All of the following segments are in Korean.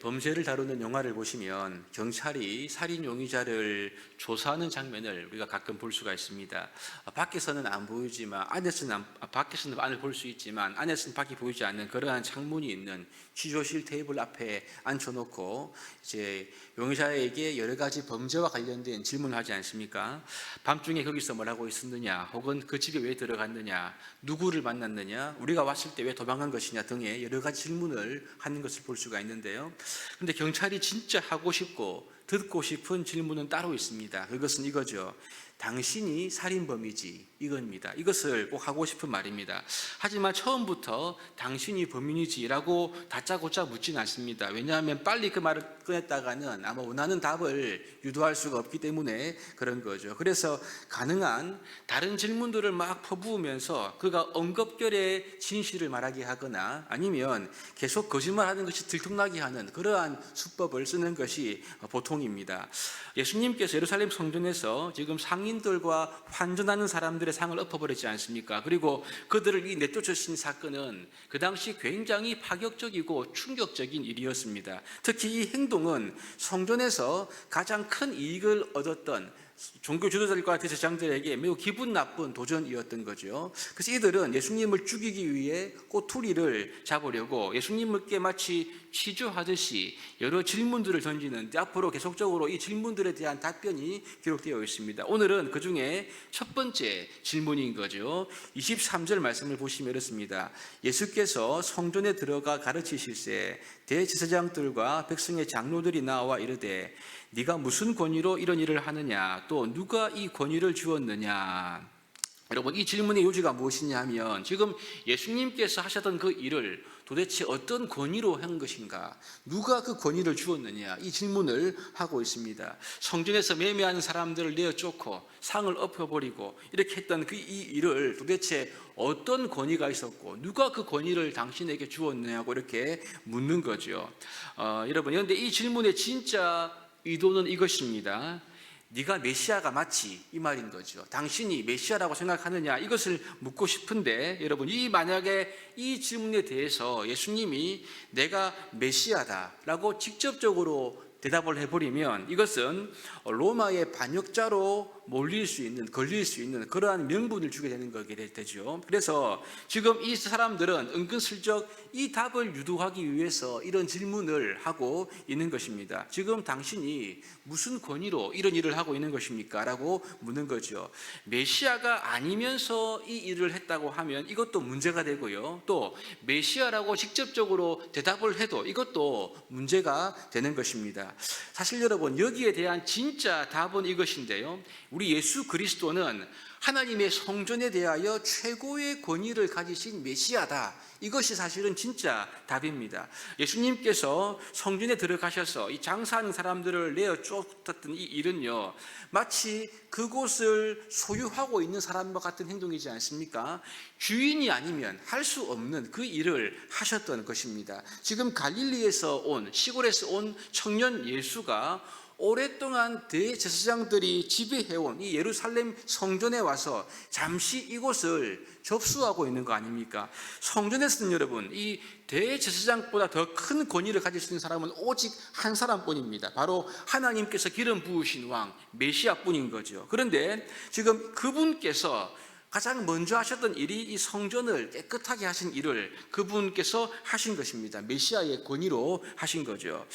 범죄를 다루는 영화를 보시면 경찰이 살인 용의자를 조사하는 장면을 우리가 가끔 볼 수가 있습니다. 밖에서는 안 보이지만 밖에서는 안을 볼 수 있지만 안에서는 밖이 보이지 않는 그러한 창문이 있는 취조실 테이블 앞에 앉혀놓고 이제 용의자에게 여러 가지 범죄와 관련된 질문을 하지 않습니까? 밤중에 거기서 뭘 하고 있었느냐, 혹은 그 집에 왜 들어갔느냐, 누구를 만났느냐, 우리가 왔을 때 왜 도망간 것이냐 등의 여러 가지 질문을 하는 것을 볼 수가 있는데요. 그런데 경찰이 진짜 하고 싶고 듣고 싶은 질문은 따로 있습니다. 그것은 이거죠. 당신이 살인범이지, 이겁니다. 이것을 꼭 하고 싶은 말입니다. 하지만 처음부터 당신이 범인이지라고 다짜고짜 묻지는 않습니다. 왜냐하면 빨리 그 말을 꺼냈다가는 아마 원하는 답을 유도할 수가 없기 때문에 그런 거죠. 그래서 가능한 다른 질문들을 막 퍼부으면서 그가 엉겁결에 진실을 말하게 하거나 아니면 계속 거짓말하는 것이 들통나게 하는 그러한 수법을 쓰는 것이 보통입니다. 예수님께서 예루살렘 성전에서 지금 상인들과 환전하는 사람들의 상을 엎어버리지 않습니까? 그리고 그들을 내쫓으신 사건은 그 당시 굉장히 파격적이고 충격적인 일이었습니다. 특히 이 행동은 성전에서 가장 큰 이익을 얻었던 종교 지도자들과 대제사장들에게 매우 기분 나쁜 도전이었던 거죠. 그래서 이들은 예수님을 죽이기 위해 꼬투리를 잡으려고 예수님께 마치 취조하듯이 여러 질문들을 던지는데 앞으로 계속적으로 이 질문들에 대한 답변이 기록되어 있습니다. 오늘은 그 중에 첫 번째 질문인 거죠. 23절 말씀을 보시면 이렇습니다. 예수께서 성전에 들어가 가르치실새 대제사장들과 백성의 장로들이 나와 이르되 네가 무슨 권위로 이런 일을 하느냐, 또 누가 이 권위를 주었느냐. 여러분, 이 질문의 요지가 무엇이냐 하면 지금 예수님께서 하셨던 그 일을 도대체 어떤 권위로 한 것인가, 누가 그 권위를 주었느냐, 이 질문을 하고 있습니다. 성전에서 매매하는 사람들을 내어쫓고 상을 엎어버리고 이렇게 했던 이 일을 도대체 어떤 권위가 있었고 누가 그 권위를 당신에게 주었느냐고 이렇게 묻는 거죠. 여러분, 그런데 이 질문의 진짜 의도는 이것입니다. 네가 메시아가 맞지, 이 말인 거죠. 당신이 메시아라고 생각하느냐, 이것을 묻고 싶은데 여러분, 만약에 이 질문에 대해서 예수님이 내가 메시아다라고 직접적으로 대답을 해버리면 이것은 로마의 반역자로 걸릴 수 있는 그러한 명분을 주게 되는 거게 되죠. 그래서 지금 이 사람들은 은근슬쩍 이 답을 유도하기 위해서 이런 질문을 하고 있는 것입니다. 지금 당신이 무슨 권위로 이런 일을 하고 있는 것입니까? 라고 묻는 거죠. 메시아가 아니면서 이 일을 했다고 하면 이것도 문제가 되고요. 또 메시아라고 직접적으로 대답을 해도 이것도 문제가 되는 것입니다. 사실 여러분, 여기에 대한 진짜 답은 이것인데요. 우리 예수 그리스도는 하나님의 성전에 대하여 최고의 권위를 가지신 메시아다. 이것이 사실은 진짜 답입니다. 예수님께서 성전에 들어가셔서 이 장사하는 사람들을 내어 쫓았던 이 일은요, 마치 그곳을 소유하고 있는 사람과 같은 행동이지 않습니까? 주인이 아니면 할 수 없는 그 일을 하셨던 것입니다. 지금 시골에서 온 청년 예수가 오랫동안 대제사장들이 지배해온 이 예루살렘 성전에 와서 잠시 이곳을 접수하고 있는 거 아닙니까? 성전에서는 여러분, 이 대제사장보다 더 큰 권위를 가질 수 있는 사람은 오직 한 사람뿐입니다. 바로 하나님께서 기름 부으신 왕 메시아뿐인 거죠. 그런데 지금 그분께서 가장 먼저 하셨던 일이 이 성전을 깨끗하게 하신 일을 그분께서 하신 것입니다. 메시아의 권위로 하신 거죠.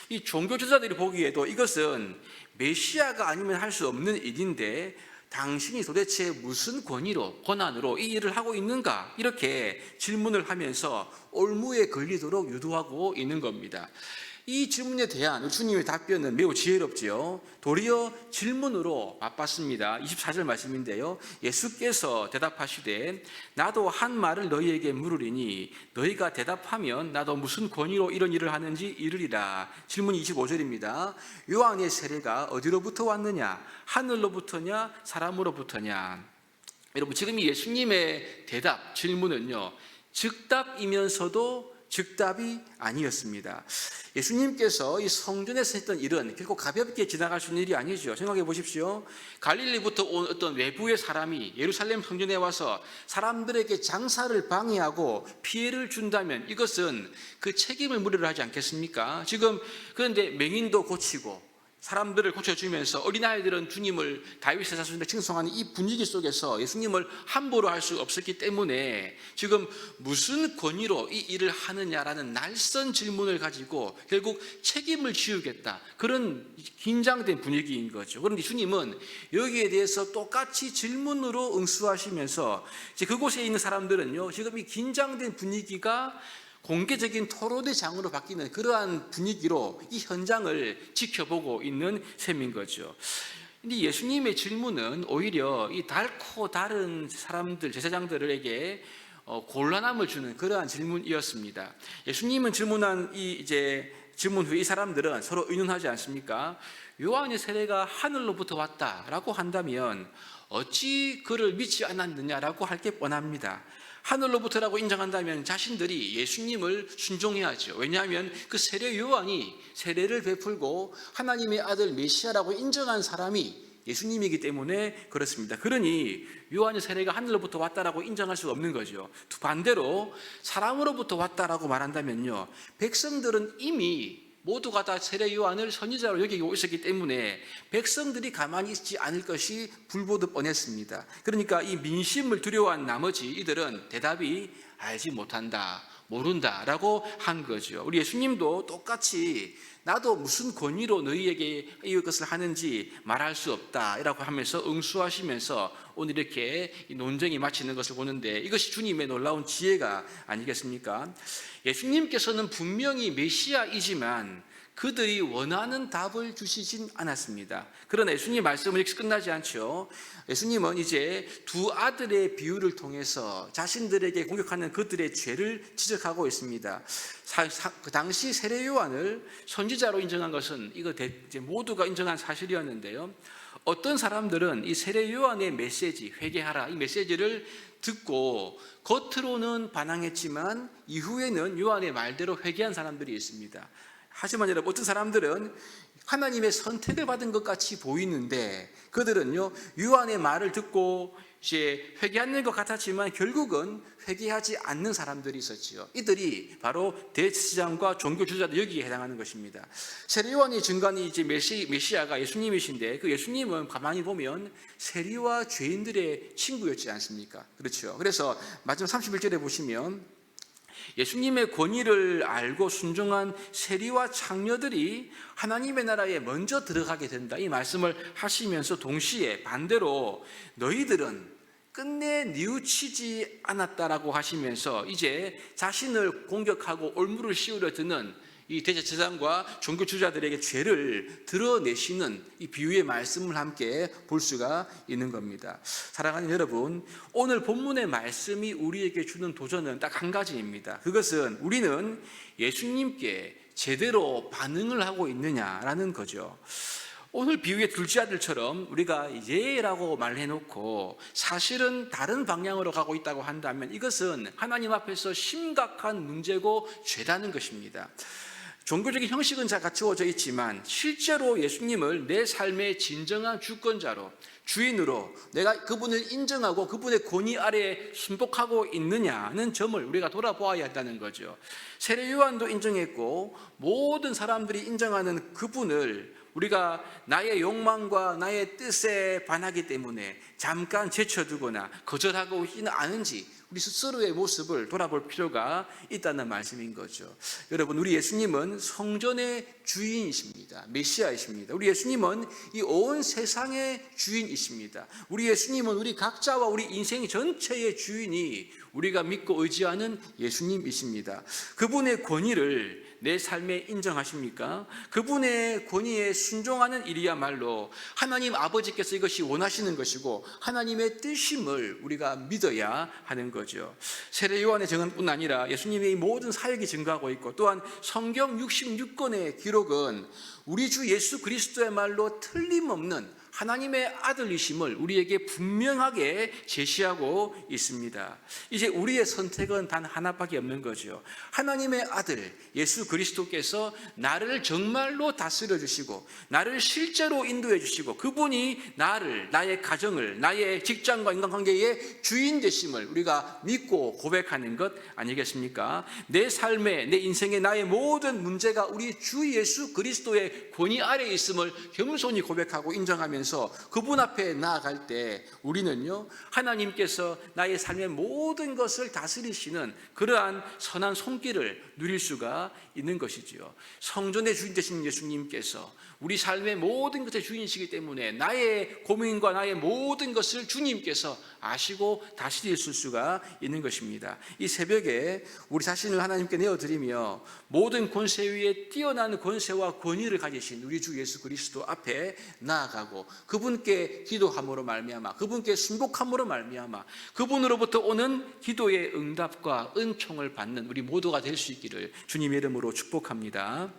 이 종교지도자들이 보기에도 이것은 메시아가 아니면 할 수 없는 일인데 당신이 도대체 무슨 권한으로 이 일을 하고 있는가, 이렇게 질문을 하면서 올무에 걸리도록 유도하고 있는 겁니다. 이 질문에 대한 주님의 답변은 매우 지혜롭지요. 도리어 질문으로 맛봤습니다. 24절 말씀인데요. 예수께서 대답하시되 나도 한 말을 너희에게 물으리니 너희가 대답하면 나도 무슨 권위로 이런 일을 하는지 이르리라. 질문 25절입니다. 요한의 세례가 어디로부터 왔느냐? 하늘로부터냐? 사람으로부터냐? 여러분, 지금 이 예수님의 질문은요, 즉답이면서도 즉답이 아니었습니다. 예수님께서 이 성전에서 했던 일은 결코 가볍게 지나갈 수 있는 일이 아니죠. 생각해 보십시오. 갈릴리부터 온 어떤 외부의 사람이 예루살렘 성전에 와서 사람들에게 장사를 방해하고 피해를 준다면 이것은 그 책임을 물으려 하지 않겠습니까? 지금 그런데 맹인도 고치고 사람들을 고쳐주면서 어린아이들은 주님을 다윗의 자손이라 칭송하는 이 분위기 속에서 예수님을 함부로 할 수 없었기 때문에 지금 무슨 권위로 이 일을 하느냐라는 날선 질문을 가지고 결국 책임을 지우겠다, 그런 긴장된 분위기인 거죠. 그런데 주님은 여기에 대해서 똑같이 질문으로 응수하시면서 이제 그곳에 있는 사람들은요, 지금 이 긴장된 분위기가 공개적인 토론의 장으로 바뀌는 그러한 분위기로 이 현장을 지켜보고 있는 셈인 거죠. 근데 예수님의 질문은 오히려 이 달고 다른 사람들, 제사장들에게 곤란함을 주는 그러한 질문이었습니다. 예수님은 질문한 질문 후에 이 사람들은 서로 의논하지 않습니까? 요한의 세례가 하늘로부터 왔다라고 한다면 어찌 그를 믿지 않았느냐라고 할 게 뻔합니다. 하늘로부터라고 인정한다면 자신들이 예수님을 순종해야죠. 왜냐하면 그 세례 요한이 세례를 베풀고 하나님의 아들 메시아라고 인정한 사람이 예수님이기 때문에 그렇습니다. 그러니 요한의 세례가 하늘로부터 왔다라고 인정할 수가 없는 거죠. 반대로 사람으로부터 왔다라고 말한다면요, 백성들은 이미 모두가 다 세례 요한을 선지자로 여기고 있었기 때문에 백성들이 가만히 있지 않을 것이 불보듯 뻔했습니다. 그러니까 이 민심을 두려워한 나머지 이들은 대답이 알지 못한다, 모른다라고 한 거죠. 우리 예수님도 똑같이 나도 무슨 권위로 너희에게 이것을 하는지 말할 수 없다라고 하면서 응수하시면서 오늘 이렇게 논쟁이 마치는 것을 보는데, 이것이 주님의 놀라운 지혜가 아니겠습니까? 예수님께서는 분명히 메시아이지만 그들이 원하는 답을 주시진 않았습니다. 그러나 예수님 말씀은 여기서 끝나지 않죠. 예수님은 이제 두 아들의 비유를 통해서 자신들에게 공격하는 그들의 죄를 지적하고 있습니다. 그 당시 세례 요한을 선지자로 인정한 것은 이거 모두가 인정한 사실이었는데요. 어떤 사람들은 이 세례 요한의 메시지, 회개하라, 이 메시지를 듣고 겉으로는 반항했지만 이후에는 요한의 말대로 회개한 사람들이 있습니다. 하지만 여러분, 어떤 사람들은 하나님의 선택을 받은 것 같이 보이는데 그들은요, 요한의 말을 듣고 이제 회개하는 것 같았지만 결국은 회개하지 않는 사람들이 있었지요. 이들이 바로 대제사장과 종교 주자들, 여기에 해당하는 것입니다. 세례 요한이 증거한 이제 메시아가 예수님이신데 그 예수님은 가만히 보면 세리와 죄인들의 친구였지 않습니까? 그렇죠. 그래서 마지막 31절에 보시면 예수님의 권위를 알고 순종한 세리와 창녀들이 하나님의 나라에 먼저 들어가게 된다, 이 말씀을 하시면서 동시에 반대로 너희들은 끝내 뉘우치지 않았다라고 하시면서 이제 자신을 공격하고 올무를 씌우려 드는 이 대제사장과 종교 주자들에게 죄를 드러내시는 이 비유의 말씀을 함께 볼 수가 있는 겁니다. 사랑하는 여러분, 오늘 본문의 말씀이 우리에게 주는 도전은 딱 한 가지입니다. 그것은 우리는 예수님께 제대로 반응을 하고 있느냐라는 거죠. 오늘 비유의 둘째 아들처럼 우리가 예라고 말해놓고 사실은 다른 방향으로 가고 있다고 한다면 이것은 하나님 앞에서 심각한 문제고 죄라는 것입니다. 종교적인 형식은 잘 갖추어져 있지만 실제로 예수님을 내 삶의 진정한 주권자로, 주인으로 내가 그분을 인정하고 그분의 권위 아래에 순복하고 있느냐는 점을 우리가 돌아보아야 한다는 거죠. 세례 요한도 인정했고 모든 사람들이 인정하는 그분을 우리가 나의 욕망과 나의 뜻에 반하기 때문에 잠깐 제쳐두거나 거절하고 있지는 않은지 우리 스스로의 모습을 돌아볼 필요가 있다는 말씀인 거죠. 여러분, 우리 예수님은 성전의 주인이십니다. 메시아이십니다. 우리 예수님은 이 온 세상의 주인이십니다. 우리 예수님은 우리 각자와 우리 인생 전체의 주인이 우리가 믿고 의지하는 예수님이십니다. 그분의 권위를 내 삶에 인정하십니까? 그분의 권위에 순종하는 일이야말로 하나님 아버지께서 이것이 원하시는 것이고 하나님의 뜻임을 우리가 믿어야 하는 거죠. 세례 요한의 증언뿐 아니라 예수님의 모든 사역이 증거하고 있고 또한 성경 66권의 기록은 우리 주 예수 그리스도의 말로 틀림없는 하나님의 아들이심을 우리에게 분명하게 제시하고 있습니다. 이제 우리의 선택은 단 하나밖에 없는 거죠. 하나님의 아들 예수 그리스도께서 나를 정말로 다스려 주시고 나를 실제로 인도해 주시고 그분이 나를, 나의 가정을, 나의 직장과 인간관계의 주인 되심을 우리가 믿고 고백하는 것 아니겠습니까? 내 삶에, 내 인생의 나의 모든 문제가 우리 주 예수 그리스도의 권위 아래에 있음을 겸손히 고백하고 인정하면서 그분 앞에 나아갈 때 우리는요, 하나님께서 나의 삶의 모든 것을 다스리시는 그러한 선한 손길을 누릴 수가 있는 것이지요. 성전의 주인 되신 예수님께서 우리 삶의 모든 것의 주인이시기 때문에 나의 고민과 나의 모든 것을 주님께서 아시고 다스릴 수가 있는 것입니다. 이 새벽에 우리 자신을 하나님께 내어드리며 모든 권세 위에 뛰어난 권세와 권위를 가지신 우리 주 예수 그리스도 앞에 나아가고 그분께 기도함으로 말미암아 그분께 순복함으로 말미암아 그분으로부터 오는 기도의 응답과 은총을 받는 우리 모두가 될 수 있기를 주님의 이름으로 축복합니다.